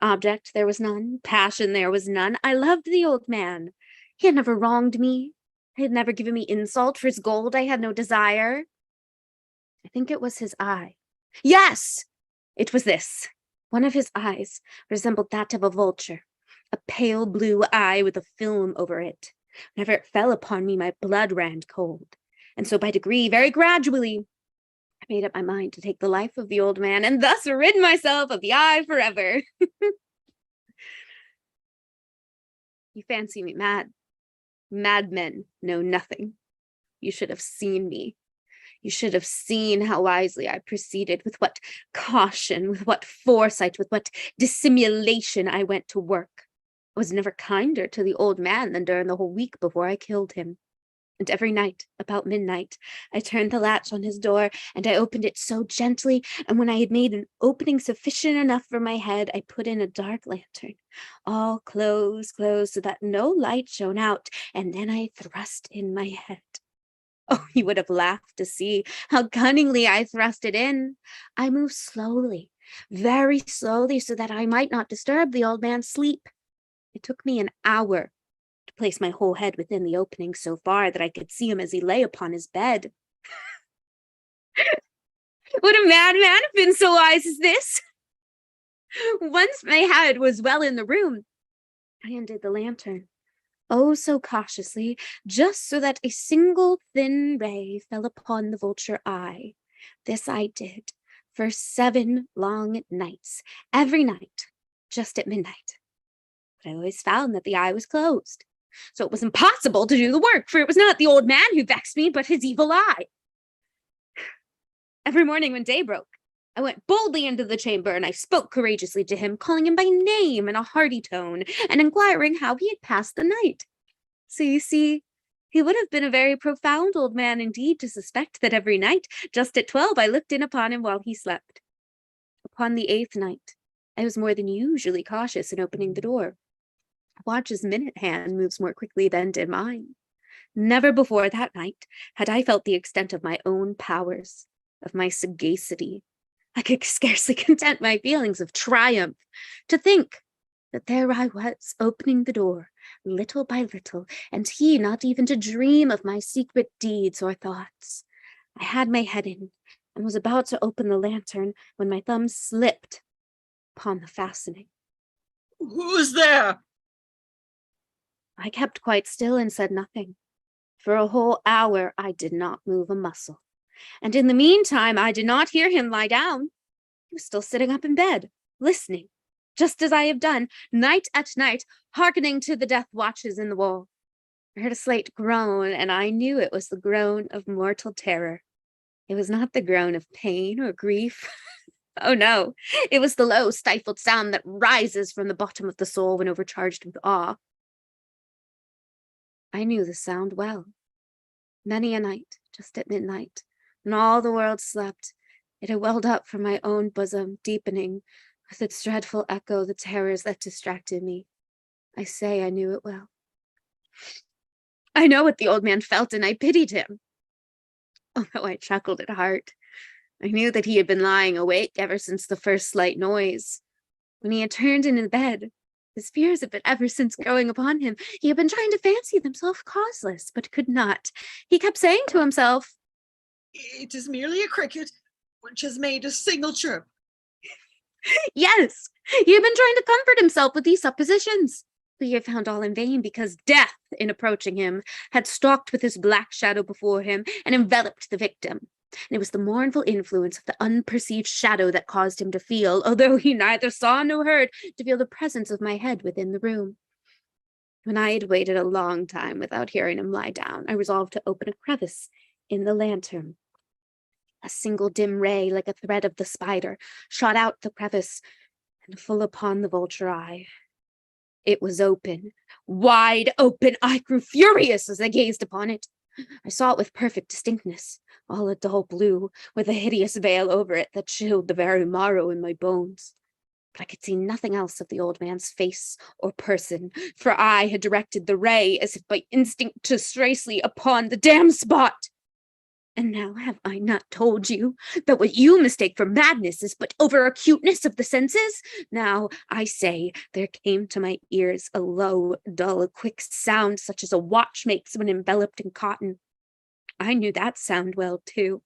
Object there was none, passion there was none. I loved the old man. He had never wronged me. He had never given me insult. For his gold I had no desire. I think it was his eye. Yes, it was this. One of his eyes resembled that of a vulture, a pale blue eye with a film over it. Whenever it fell upon me, my blood ran cold. And so by degree, very gradually, I made up my mind to take the life of the old man and thus rid myself of the eye forever. You fancy me mad. Madmen know nothing. You should have seen me. You should have seen how wisely I proceeded, with what caution, with what foresight, with what dissimulation I went to work. I was never kinder to the old man than during the whole week before I killed him. And every night, about midnight, I turned the latch on his door, and I opened it so gently, and when I had made an opening sufficient enough for my head, I put in a dark lantern, all close, so that no light shone out, and then I thrust in my head. Oh, you would have laughed to see how cunningly I thrust it in. I moved slowly, very slowly, so that I might not disturb the old man's sleep. It took me an hour to place my whole head within the opening so far that I could see him as he lay upon his bed. Would a madman have been so wise as this? Once my head was well in the room, I undid the lantern, oh so cautiously, just so that a single thin ray fell upon the vulture eye. This I did for 7 long nights, every night, just at midnight. But I always found that the eye was closed. So it was impossible to do the work, for it was not the old man who vexed me, but his evil eye. Every morning when day broke, I went boldly into the chamber, and I spoke courageously to him, calling him by name in a hearty tone, and inquiring how he had passed the night. So you see, he would have been a very profound old man indeed to suspect that every night, just at 12, I looked in upon him while he slept. Upon the 8th night, I was more than usually cautious in opening the door. A watch's minute hand moves more quickly than did mine. Never before that night had I felt the extent of my own powers, of my sagacity. I could scarcely content my feelings of triumph to think that there I was, opening the door, little by little, and he not even to dream of my secret deeds or thoughts. I had my head in, and was about to open the lantern when my thumb slipped upon the fastening. Who's there? I kept quite still and said nothing. For a whole hour I did not move a muscle, and in the meantime I did not hear him lie down. He was still sitting up in bed, listening, just as I have done, night at night, hearkening to the death watches in the wall. I heard a slight groan, and I knew it was the groan of mortal terror. It was not the groan of pain or grief. Oh no, it was the low, stifled sound that rises from the bottom of the soul when overcharged with awe. I knew the sound well. Many a night, just at midnight, when all the world slept, it had welled up from my own bosom, deepening, with its dreadful echo, the terrors that distracted me. I say I knew it well. I know what the old man felt, and I pitied him. Although I chuckled at heart, I knew that he had been lying awake ever since the first slight noise. When he had turned into bed, his fears had been ever since growing upon him. He had been trying to fancy himself causeless, but could not. He kept saying to himself, It is merely a cricket which has made a single chirp. yes, he had been trying to comfort himself with these suppositions. But he had found all in vain, because death, in approaching him, had stalked with his black shadow before him and enveloped the victim. And it was the mournful influence of the unperceived shadow that caused him to feel, although he neither saw nor heard, to feel the presence of my head within the room. When I had waited a long time without hearing him lie down, I resolved to open a crevice in the lantern. A single dim ray, like a thread of the spider, shot out the crevice and full upon the vulture eye. It was open, wide open. I grew furious as I gazed upon it. I saw it with perfect distinctness, all a dull blue, with a hideous veil over it that chilled the very marrow in my bones. But I could see nothing else of the old man's face or person, for I had directed the ray as if by instinct to strictly upon the damned spot. And now have I not told you that what you mistake for madness is but over-acuteness of the senses? Now, I say, there came to my ears a low, dull, quick sound, such as a watch makes when enveloped in cotton. I knew that sound well, too.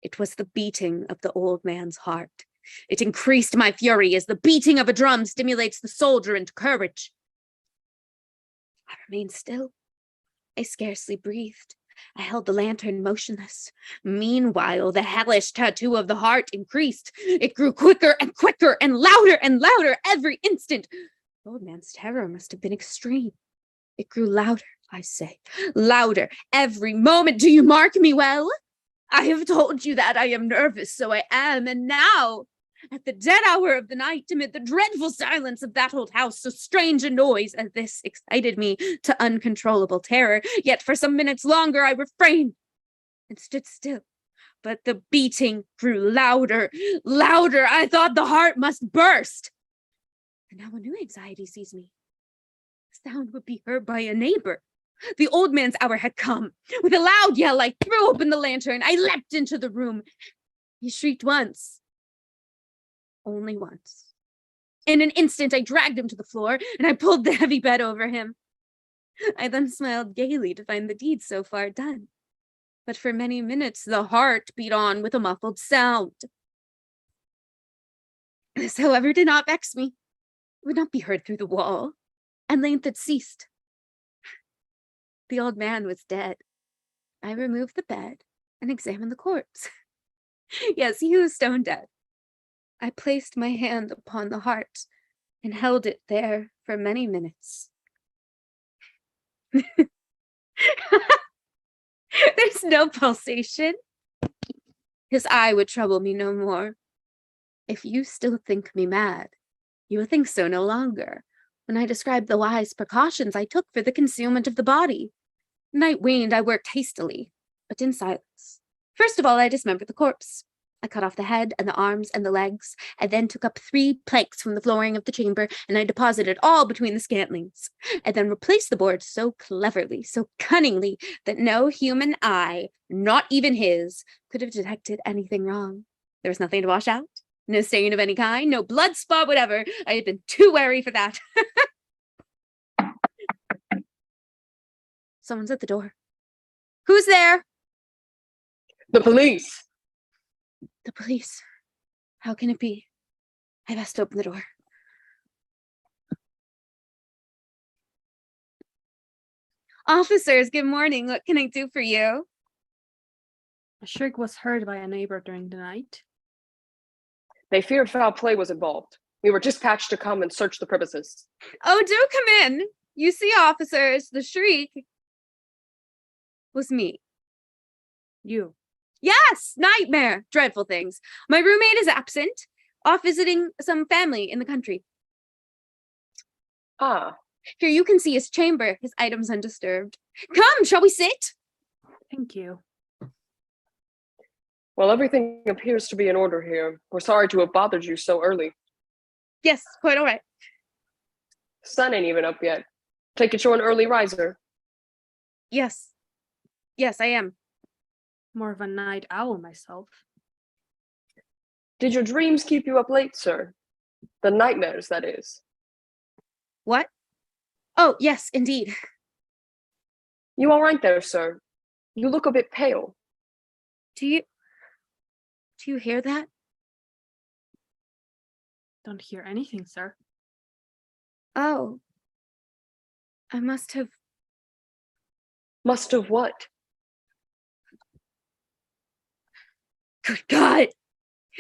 It was the beating of the old man's heart. It increased my fury as the beating of a drum stimulates the soldier into courage. I remained still. I scarcely breathed. I held the lantern motionless. Meanwhile, the hellish tattoo of the heart increased. It grew quicker and louder every instant. The old man's terror must have been extreme. It grew louder, I say, louder every moment. Do you mark me well? I have told you that I am nervous, so I am, and now, at the dead hour of the night, amid the dreadful silence of that old house, so strange a noise as this excited me to uncontrollable terror. Yet for some minutes longer I refrained and stood still. But the beating grew louder. I thought the heart must burst. And now a new anxiety seized me. The sound would be heard by a neighbor. The old man's hour had come. With a loud yell, I threw open the lantern. I leapt into the room. He shrieked once. Only once. In an instant, I dragged him to the floor, and I pulled the heavy bed over him. I then smiled gaily to find the deed so far done. But for many minutes, the heart beat on with a muffled sound. This, however, did not vex me. It would not be heard through the wall. At length it ceased. The old man was dead. I removed the bed and examined the corpse. Yes, he was stone dead. I placed my hand upon the heart and held it there for many minutes. There's no pulsation. His eye would trouble me no more. If you still think me mad, you will think so no longer. when I described the wise precautions I took for the concealment of the body. Night waned, I worked hastily, but in silence. First of all, I dismembered the corpse. I cut off the head and the arms and the legs. I then took up 3 planks from the flooring of the chamber, and I deposited all between the scantlings. I then replaced the board so cleverly, so cunningly, that no human eye, not even his, could have detected anything wrong. There was nothing to wash out, no stain of any kind, no blood spot, whatever. I had been too wary for that. Someone's at the door. Who's there? The police. The police. How can it be? I best open the door. Officers, good morning. What can I do for you? A shriek was heard by a neighbor during the night. They feared foul play was involved. We were dispatched to come and search the premises. Oh, do come in. You see, officers, the shriek was me. You. Yes, nightmare. Dreadful things. My roommate is absent, off visiting some family in the country. Ah, Here you can see his chamber, his items undisturbed. Come, shall we sit? Thank you. well, everything appears to be in order here. We're sorry to have bothered you so early. Yes, quite all right. Sun ain't even up yet. Take it you're an early riser. Yes. Yes, I am. More of a night owl myself. Did your dreams keep you up late, sir? The nightmares, that is. What? Oh, yes, indeed. You all right there, sir? You look a bit pale. Do you hear that? Don't hear anything, sir. Oh. I must have. Must have what? Good God!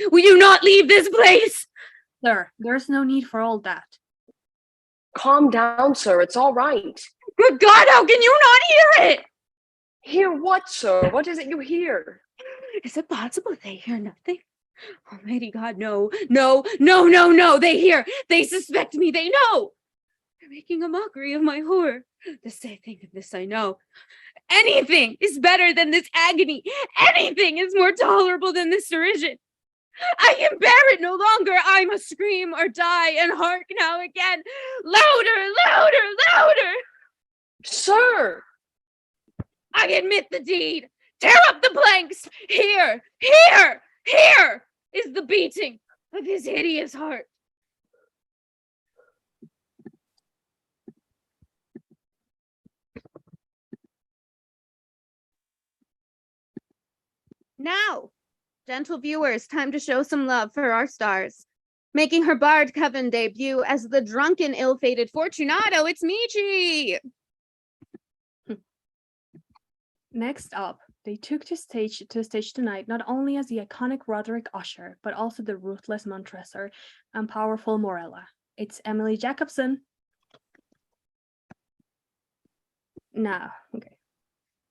Will you not leave this place? Sir, there's no need for all that. Calm down, sir. It's all right. Good God, how can you not hear it? Hear what, sir? What is it you hear? Is it possible they hear nothing? Almighty God, no, no, no, no, no. They hear. They suspect me. They know. They're making a mockery of my horror. The sad thing of this I know. Anything is better than this agony. Anything is more tolerable than this derision. I can bear it no longer. I must scream or die, and hark now again. Louder, louder, louder. Sir! I admit the deed. Tear up the planks. Here, here, here is the beating of his hideous heart. Now, gentle viewers, time to show some love for our stars. Making her Bard Coven debut as the drunken, ill-fated Fortunato, it's Michi! Next up, they took to the stage tonight not only as the iconic Roderick Usher, but also the ruthless Montresor and powerful Morella. It's Emily Jacobson. Okay.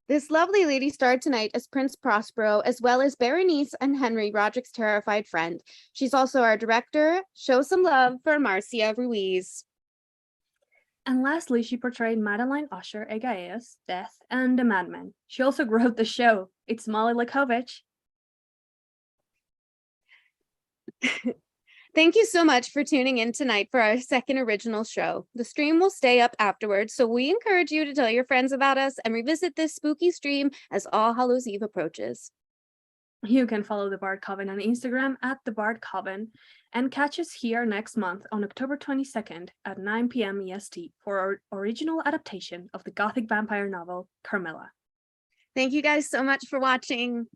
This lovely lady starred tonight as Prince Prospero, as well as Berenice and Henry, Roderick's terrified friend. She's also our director. Show some love for Marcia Ruiz. And lastly, she portrayed Madeline Usher, Aegeus, Death, and the Madman. She also wrote the show. It's Molly Lakovich. Thank you so much for tuning in tonight for our second original show. The stream will stay up afterwards, so we encourage you to tell your friends about us and revisit this spooky stream as All Hallows Eve approaches. You can follow the Bard Coven on Instagram at the Bard Coven and catch us here next month on October 22nd at 9 p.m. EST for our original adaptation of the Gothic vampire novel, Carmilla. Thank you guys so much for watching.